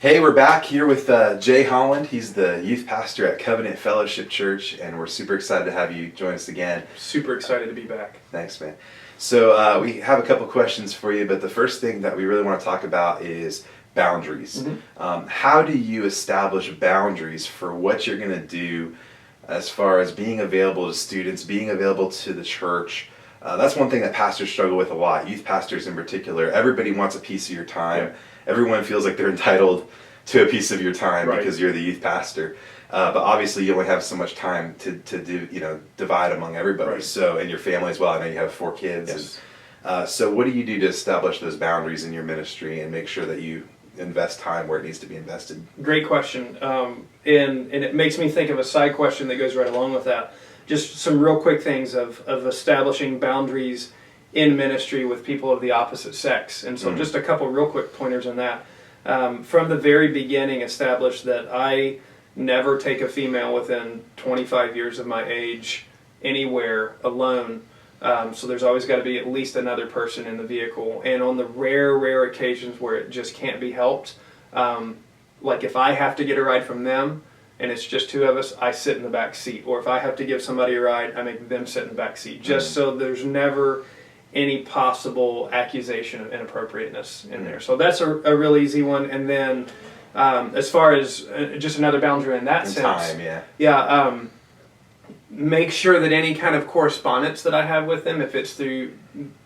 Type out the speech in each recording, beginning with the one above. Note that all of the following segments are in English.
Hey, we're back here with Jay Holland. He's the youth pastor at Covenant Fellowship Church, and we're super excited to have you join us again. Super excited to be back. Thanks, man. So we have a couple questions for you, but the first thing that we really want to talk about is boundaries. How do you establish boundaries for what you're going to do as far as being available to students, being available to the church? That's one thing that pastors struggle with a lot, youth pastors in particular. Everybody wants a piece of your time. Yeah. Everyone feels like they're entitled to a piece of your time because you're the youth pastor. But obviously you only have so much time to do, divide among everybody. Right. So, and your family as well. I know you have 4 kids. Yes. And, so what do you do to establish those boundaries in your ministry and make sure that you invest time where it needs to be invested? Great question. And it makes me think of a side question that goes right along with that. Just some real quick things of establishing boundaries in ministry with people of the opposite sex. And so just a couple real quick pointers on that. From the very beginning, established that I never take a female within 25 years of my age anywhere alone. So there's always got to be at least another person in the vehicle. And on the rare occasions where it just can't be helped, like if I have to get a ride from them and it's just 2 of us, I sit in the back seat. Or if I have to give somebody a ride, I make them sit in the back seat. Just so there's never any possible accusation of inappropriateness in there. So that's a real easy one. And then as far as just another boundary in that sense. Time, make sure that any kind of correspondence that I have with them, if it's through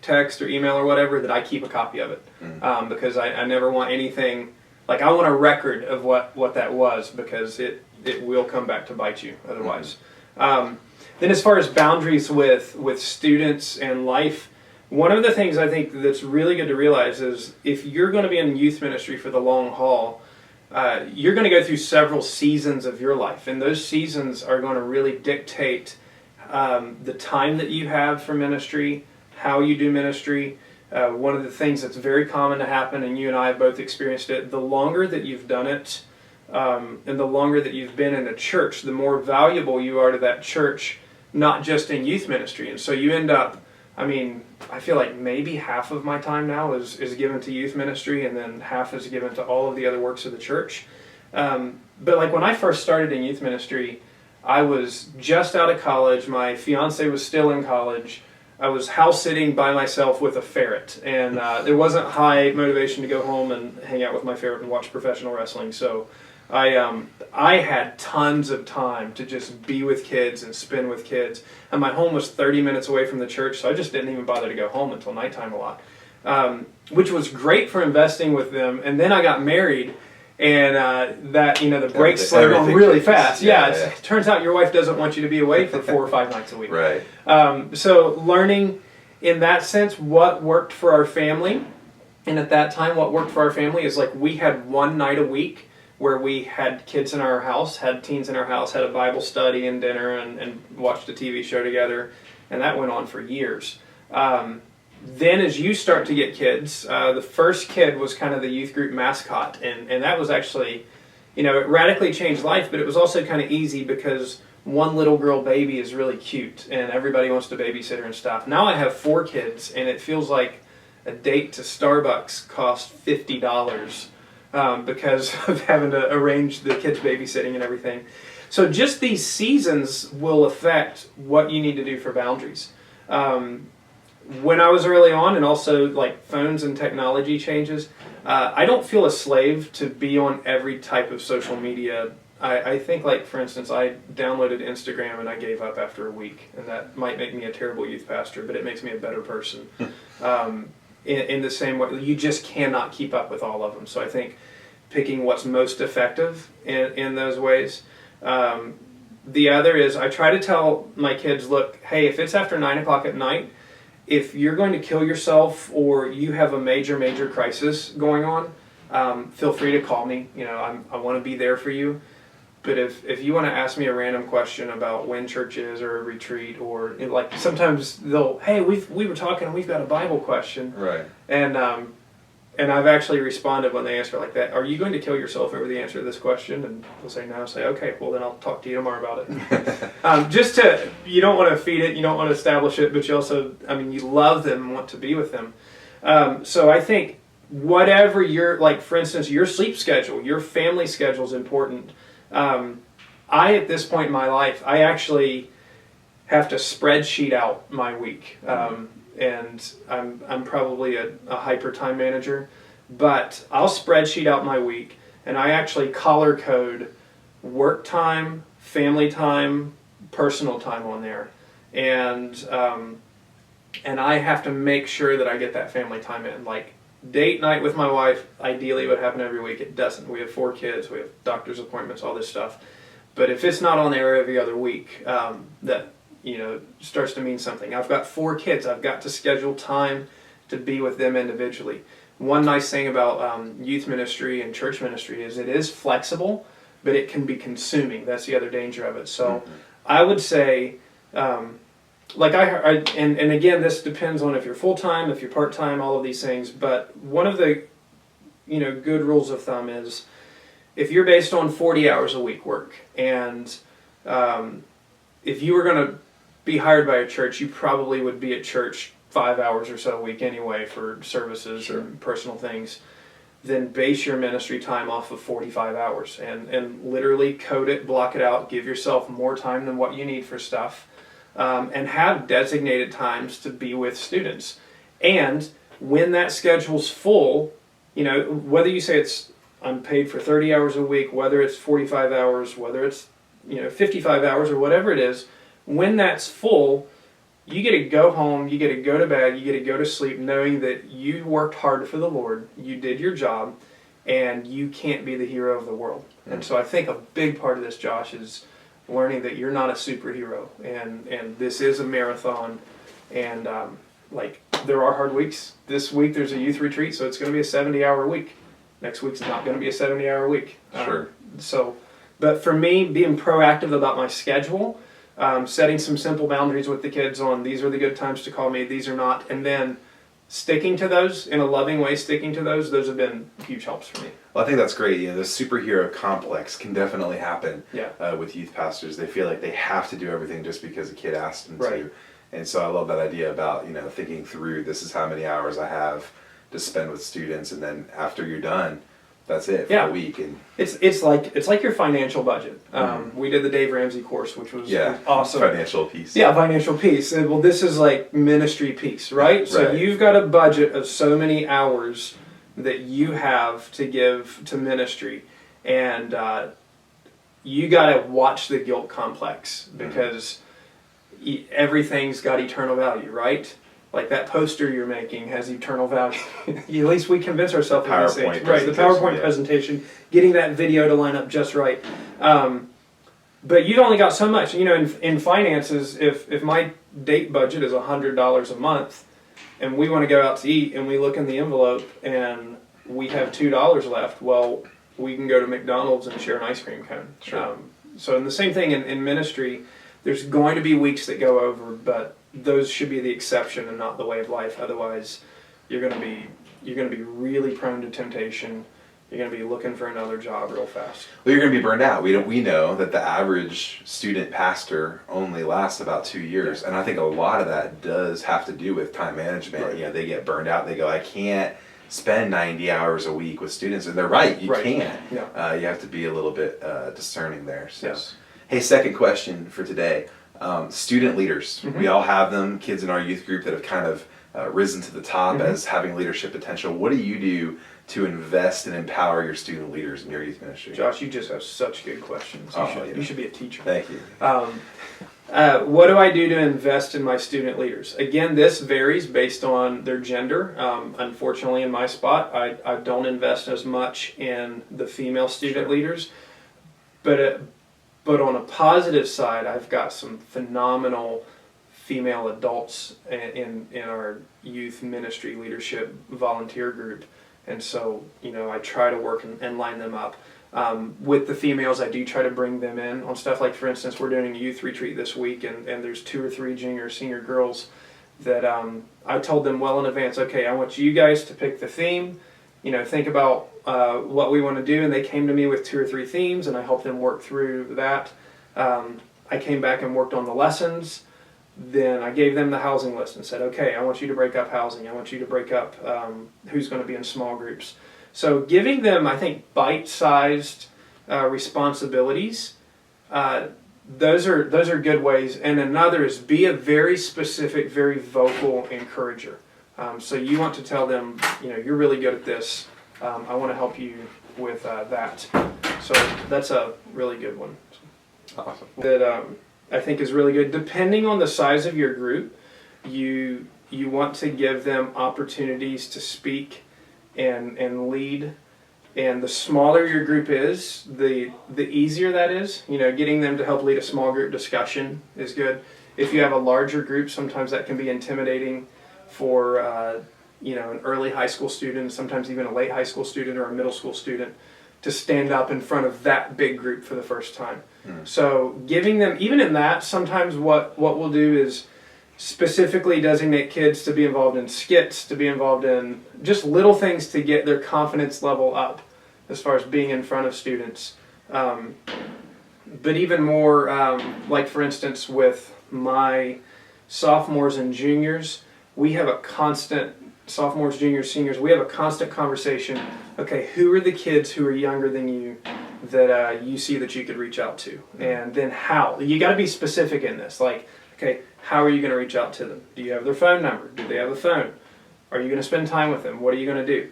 text or email or whatever, that I keep a copy of it. Because I never want anything, like I want a record of what that was, because it will come back to bite you otherwise. Then as far as boundaries with students and life, one of the things I think that's really good to realize is if you're going to be in youth ministry for the long haul, you're going to go through several seasons of your life, and those seasons are going to really dictate the time that you have for ministry, how you do ministry. One of the things that's very common to happen, and you and I have both experienced it, the longer that you've done it and the longer that you've been in a church, the more valuable you are to that church, not just in youth ministry. And so you end up, I feel like maybe half of my time now is given to youth ministry, and then half is given to all of the other works of the church. But like when I first started in youth ministry, I was just out of college. My fiance was still in college. I was house sitting by myself with a ferret, and there wasn't high motivation to go home and hang out with my ferret and watch professional wrestling. So I had tons of time to just be with kids and spend with kids. And my home was 30 minutes away from the church, so I just didn't even bother to go home until nighttime a lot, which was great for investing with them. And then I got married, and the brakes slowed on really fast. It turns out your wife doesn't want you to be away for 4 or 5 nights a week. Right. So learning in that sense what worked for our family, and at that time what worked for our family is like we had one night a week where we had kids in our house, had teens in our house, had a Bible study and dinner, and watched a TV show together, and that went on for years. Then as you start to get kids, the first kid was kind of the youth group mascot, and that was actually, it radically changed life, but it was also kind of easy because one little girl baby is really cute, and everybody wants to babysit her and stuff. Now I have 4 kids, and it feels like a date to Starbucks cost $50. Because of having to arrange the kids' babysitting and everything. So just these seasons will affect what you need to do for boundaries. When I was early on, and also like phones and technology changes, I don't feel a slave to be on every type of social media. I think, like, for instance, I downloaded Instagram and I gave up after a week, and that might make me a terrible youth pastor, but it makes me a better person. In the same way, you just cannot keep up with all of them. So I think picking what's most effective in those ways. The other is I try to tell my kids, look, hey, if it's after 9 o'clock at night, if you're going to kill yourself or you have a major crisis going on, feel free to call me. I want to be there for you. But if you want to ask me a random question about when church is or a retreat, or like sometimes hey, we were talking and we've got a Bible question. Right. And I've actually responded when they answer like that, are you going to kill yourself over the answer to this question? And they'll say no. I'll say, okay, well then I'll talk to you tomorrow about it. You don't want to feed it, you don't want to establish it, but you also, you love them and want to be with them. So I think whatever your, like for instance, your sleep schedule, your family schedule is important. At this point in my life, I actually have to spreadsheet out my week. And I'm probably a hyper time manager, but I'll spreadsheet out my week, and I actually color code work time, family time, personal time on there, and I have to make sure that I get that family time in. Like date night with my wife, ideally would happen every week. It doesn't. We have 4 kids, we have doctor's appointments, all this stuff. But if it's not on there every other week, that starts to mean something. I've got 4 kids. I've got to schedule time to be with them individually. One nice thing about youth ministry and church ministry is it is flexible, but it can be consuming. That's the other danger of it. So I would say, and again, this depends on if you're full-time, if you're part-time, all of these things. But one of the, good rules of thumb is if you're based on 40 hours a week work, and if you were going to be hired by a church, you probably would be at church 5 hours or so a week anyway for services and personal things. Then base your ministry time off of 45 hours and literally code it, block it out, give yourself more time than what you need for stuff, and have designated times to be with students. And when that schedule's full, whether you say I'm paid for 30 hours a week, whether it's 45 hours, whether it's 55 hours or whatever it is, when that's full, you get to go home, you get to go to bed, you get to go to sleep knowing that you worked hard for the Lord, you did your job, and you can't be the hero of the world. And so I think a big part of this, Josh, is learning that you're not a superhero, and this is a marathon, and there are hard weeks. This week there's a youth retreat, so it's going to be a 70-hour week. Next week's not going to be a 70-hour week. But for me, being proactive about my schedule, setting some simple boundaries with the kids on these are the good times to call me, these are not, and then sticking to those in a loving way, those have been huge helps for me. Well, I think that's great. The superhero complex can definitely happen with youth pastors. They feel like they have to do everything just because a kid asked them to. And so I love that idea about, thinking through, this is how many hours I have to spend with students, and then after you're done, that's it for a week. And it's like your financial budget. We did the Dave Ramsey course, which was awesome. Financial piece. Yeah, financial piece. And, well, this is like ministry piece, right? So you've got a budget of so many hours that you have to give to ministry, and you got to watch the guilt complex, because everything's got eternal value, right? Like that poster you're making has eternal value. At least we convince ourselves of these things. Right, the PowerPoint presentation, getting that video to line up just right. But you've only got so much. In finances, if my date budget is $100 a month, and we want to go out to eat, and we look in the envelope, and we have $2 left, well, we can go to McDonald's and share an ice cream cone. So in the same thing in ministry, there's going to be weeks that go over, but those should be the exception and not the way of life. Otherwise, you're going to be really prone to temptation. You're going to be looking for another job real fast. Well, you're going to be burned out. We know that the average student pastor only lasts about 2 years, and I think a lot of that does have to do with time management. They get burned out. They go, I can't spend 90 hours a week with students, and they're right. You can't. You have to be a little bit discerning there. So, hey, second question for today. Student leaders. We all have them, kids in our youth group that have kind of risen to the top as having leadership potential. What do you do to invest and empower your student leaders in your youth ministry? Josh, you just have such good questions. You should be a teacher. Thank you. What do I do to invest in my student leaders? Again, this varies based on their gender. Unfortunately, in my spot, I don't invest as much in the female student leaders, but on a positive side, I've got some phenomenal female adults in our youth ministry leadership volunteer group. And so, I try to work and line them up. With the females, I do try to bring them in on stuff like, for instance, we're doing a youth retreat this week, and there's 2 or 3 junior or senior girls that I told them well in advance, okay, I want you guys to pick the theme, think about what we want to do, and they came to me with 2 or 3 themes, and I helped them work through that. I came back and worked on the lessons. then I gave them the housing list and said, okay, I want you to break up housing. I want you to break up who's going to be in small groups. So giving them, I think, bite-sized responsibilities, those are good ways. And another is be a very specific, very vocal encourager. So you want to tell them, you're really good at this. I want to help you with that. So that's a really good one. Awesome. That I think is really good. Depending on the size of your group, you want to give them opportunities to speak and lead. And the smaller your group is, the easier that is. Getting them to help lead a small group discussion is good. If you have a larger group, sometimes that can be intimidating for an early high school student, sometimes even a late high school student or a middle school student, to stand up in front of that big group for the first time. So giving them, even in that, sometimes what we'll do is specifically designate kids to be involved in skits, to be involved in just little things to get their confidence level up as far as being in front of students. But even more, like for instance with my sophomores and juniors, we have a constant, sophomores, juniors, seniors, we have a constant conversation. Okay, who are the kids who are younger than you that you see that you could reach out to? And then how? You got to be specific in this. Like, okay, how are you going to reach out to them? Do you have their phone number? Do they have a phone? Are you going to spend time with them? What are you going to do?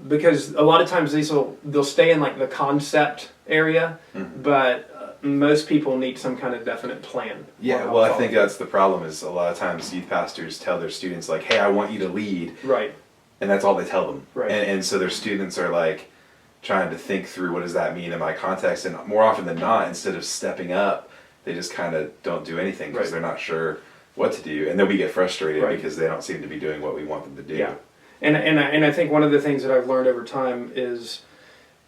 Because a lot of times they'll stay in like the concept area, but most people need some kind of definite plan. Yeah, well, I think that's the problem is a lot of times youth pastors tell their students like, hey, I want you to lead. Right. And that's all they tell them. Right. And so their students are like trying to think through what does that mean in my context. And more often than not, instead of stepping up, they just kind of don't do anything because they're not sure what to do. And then we get frustrated because they don't seem to be doing what we want them to do. Yeah. And I think one of the things that I've learned over time is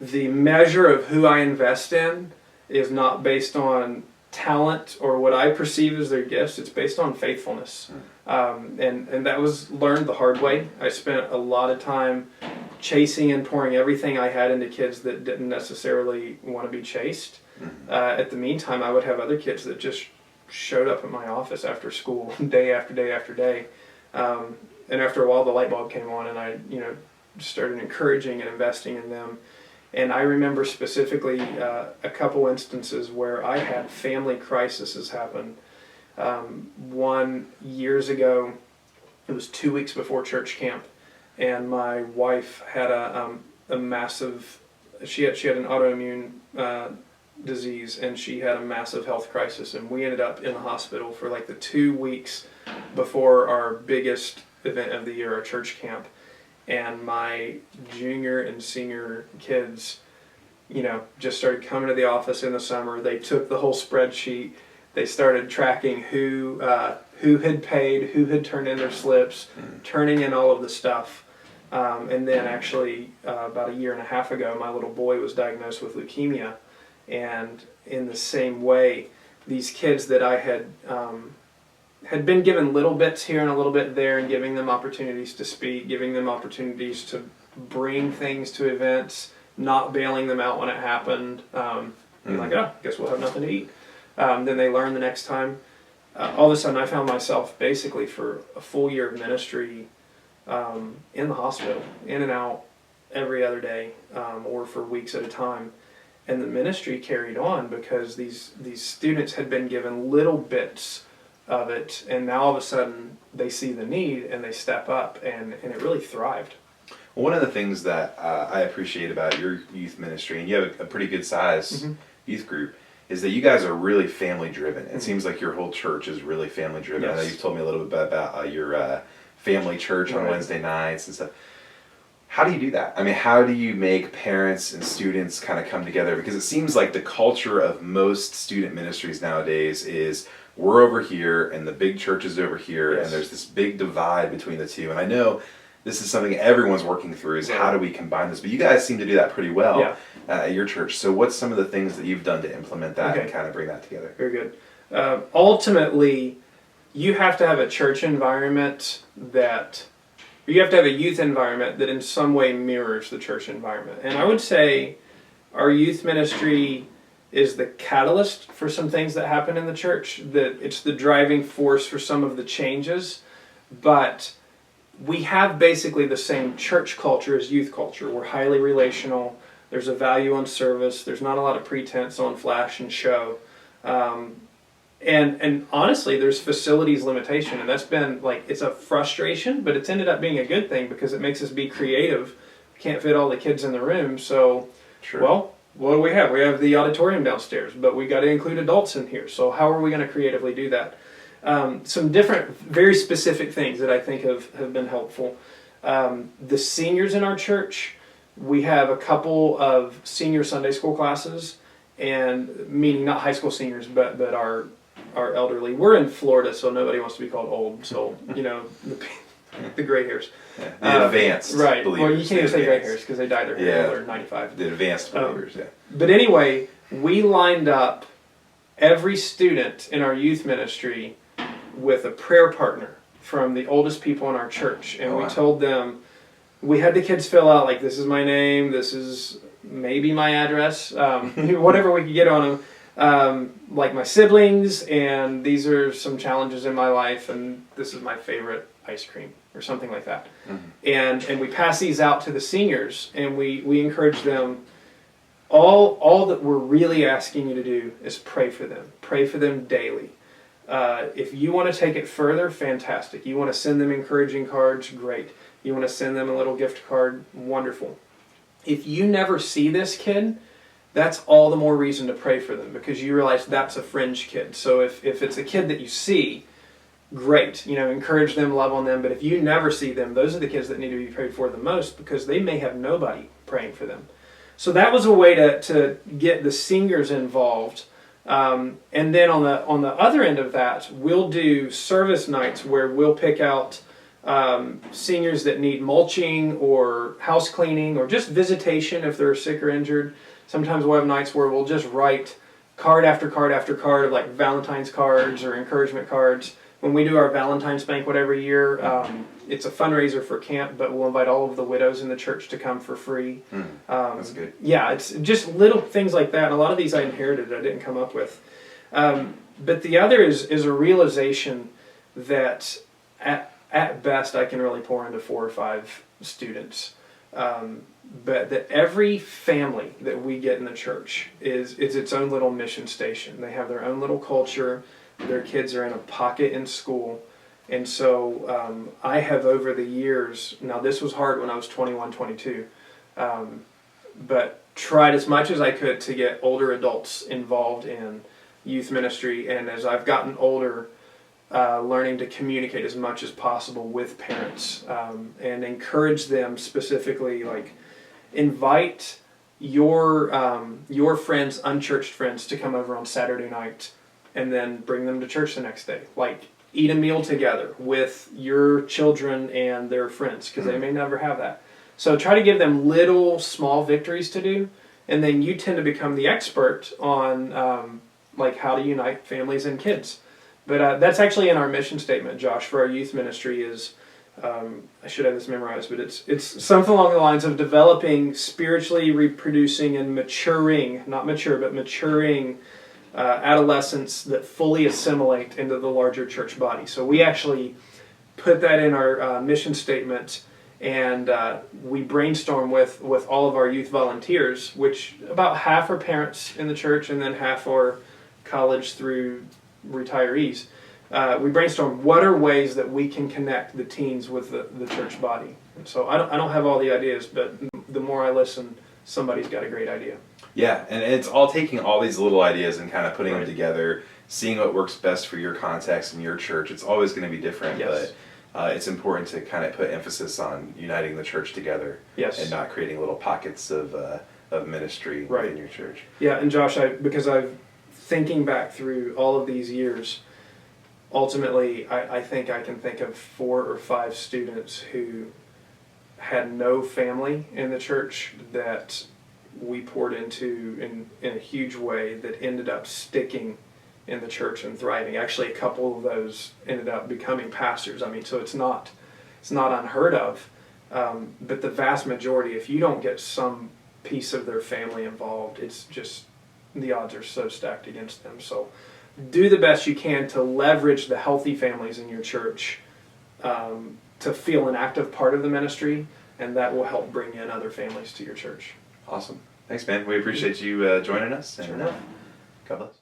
the measure of who I invest in is not based on talent or what I perceive as their gifts. It's based on faithfulness. And that was learned the hard way. I spent a lot of time chasing and pouring everything I had into kids that didn't necessarily want to be chased. At the meantime, I would have other kids that just showed up at my office after school, day after day after day. And after a while, the light bulb came on, and I, started encouraging and investing in them. And I remember specifically a couple instances where I had family crises happen. One years ago, it was 2 weeks before church camp, and my wife had a massive. She had an autoimmune disease, and she had a massive health crisis, and we ended up in the hospital for like the 2 weeks before our biggest event of the year, our church camp. And my junior and senior kids, just started coming to the office in the summer. They took the whole spreadsheet. They started tracking who had paid, who had turned in their slips, turning in all of the stuff. And then actually, about a year and a half ago, my little boy was diagnosed with leukemia. And in the same way, these kids that I had been given little bits here and a little bit there, and giving them opportunities to speak, giving them opportunities to bring things to events, not bailing them out when it happened. Like, I guess we'll have nothing to eat. Then they learn the next time. All of a sudden, I found myself basically for a full year of ministry in the hospital, in and out every other day, or for weeks at a time. And the ministry carried on because these students had been given little bits of it, and now all of a sudden they see the need and they step up, and it really thrived. Well, one of the things that I appreciate about your youth ministry, and you have a pretty good size youth group, is that you guys are really family driven. It seems like your whole church is really family driven. Yes. I know you've told me a little bit about your family church on Wednesday nights and stuff. How do you do that? I mean, how do you make parents and students kind of come together? Because it seems like the culture of most student ministries nowadays is we're over here and the big church is over here, and there's this big divide between the two. And I know this is something everyone's working through is how do we combine this? But you guys seem to do that pretty well at your church. So what's some of the things that you've done to implement that and kind of bring that together? Very good. Ultimately, you have to have a church environment you have to have a youth environment that in some way mirrors the church environment. And I would say our youth ministry is the catalyst for some things that happen in the church, that it's the driving force for some of the changes, but we have basically the same church culture as youth culture. We're highly relational. There's a value on service. There's not a lot of pretense on flash and show. And honestly, there's facilities limitation, and that's been like, it's a frustration, but it's ended up being a good thing because it makes us be creative. We can't fit all the kids in the room, so, Sure. well, what do we have? We have the auditorium downstairs, but we got to include adults in here, so how are we going to creatively do that? Some different, very specific things that I think have been helpful. The seniors in our church, we have a couple of senior Sunday school classes, and meaning not high school seniors, but our elderly. We're in Florida, so nobody wants to be called old. So the gray hairs. Yeah. The advanced right. believers. Well, you can't even say gray hairs because they dyed their hair Yeah. when they're 95. The advanced believers. Yeah. But anyway, we lined up every student in our youth ministry with a prayer partner from the oldest people in our church, and Oh, we wow. told them, we had the kids fill out like, this is my name, this is maybe my address, whatever we could get on them, like my siblings, and these are some challenges in my life, and this is my favorite ice cream or something like that. Mm-hmm. And we pass these out to the seniors, and we encourage them. All that we're really asking you to do is pray for them daily. If you want to take it further, fantastic. You want to send them encouraging cards, great. You want to send them a little gift card, wonderful. If you never see this kid, that's all the more reason to pray for them, because you realize that's a fringe kid. So if it's a kid that you see, great, encourage them, love on them. But if you never see them, those are the kids that need to be prayed for the most, because they may have nobody praying for them. So that was a way to get the seniors involved. And then on the other end of that, we'll do service nights where we'll pick out seniors that need mulching or house cleaning or just visitation if they're sick or injured. Sometimes we'll have nights where we'll just write card after card after card of like Valentine's cards or encouragement cards. When we do our Valentine's banquet every year, it's a fundraiser for camp, but we'll invite all of the widows in the church to come for free. That's good. Yeah, it's just little things like that. And a lot of these I inherited, I didn't come up with. But the other is a realization that at best I can really pour into 4 or 5 students. But that every family that we get in the church is its own little mission station. They have their own little culture. Their kids are in a pocket in school. And so I have over the years, now this was hard when I was 21, 22, but tried as much as I could to get older adults involved in youth ministry. And as I've gotten older, learning to communicate as much as possible with parents and encourage them specifically, like invite your friends, unchurched friends, to come over on Saturday night and then bring them to church the next day. Like eat a meal together with your children and their friends, because they may never have that. So try to give them little small victories to do, and then you tend to become the expert on like how to unite families and kids. But that's actually in our mission statement, Josh, for our youth ministry is, I should have this memorized, but it's something along the lines of developing, spiritually reproducing, and maturing, not mature, but maturing adolescents that fully assimilate into the larger church body. So we actually put that in our mission statement, and we brainstorm with all of our youth volunteers, which about half are parents in the church and then half are college through retirees. We brainstorm what are ways that we can connect the teens with the church body. And so I don't have all the ideas, but the more I listen, somebody's got a great idea. Yeah, and it's all taking all these little ideas and kind of putting Right. them together, seeing what works best for your context and your church. It's always going to be different, Yes. but it's important to kind of put emphasis on uniting the church together, Yes. and not creating little pockets of ministry Right. within your church. Yeah, and Josh, because I've thinking back through all of these years, ultimately I think I can think of 4 or 5 students who had no family in the church that we poured into in a huge way that ended up sticking in the church and thriving. Actually, a couple of those ended up becoming pastors. I mean, so it's not unheard of. But the vast majority, if you don't get some piece of their family involved, it's just the odds are so stacked against them. So do the best you can to leverage the healthy families in your church to feel an active part of the ministry, and that will help bring in other families to your church. Awesome. Thanks, man. We appreciate you joining us. And Sure. God bless.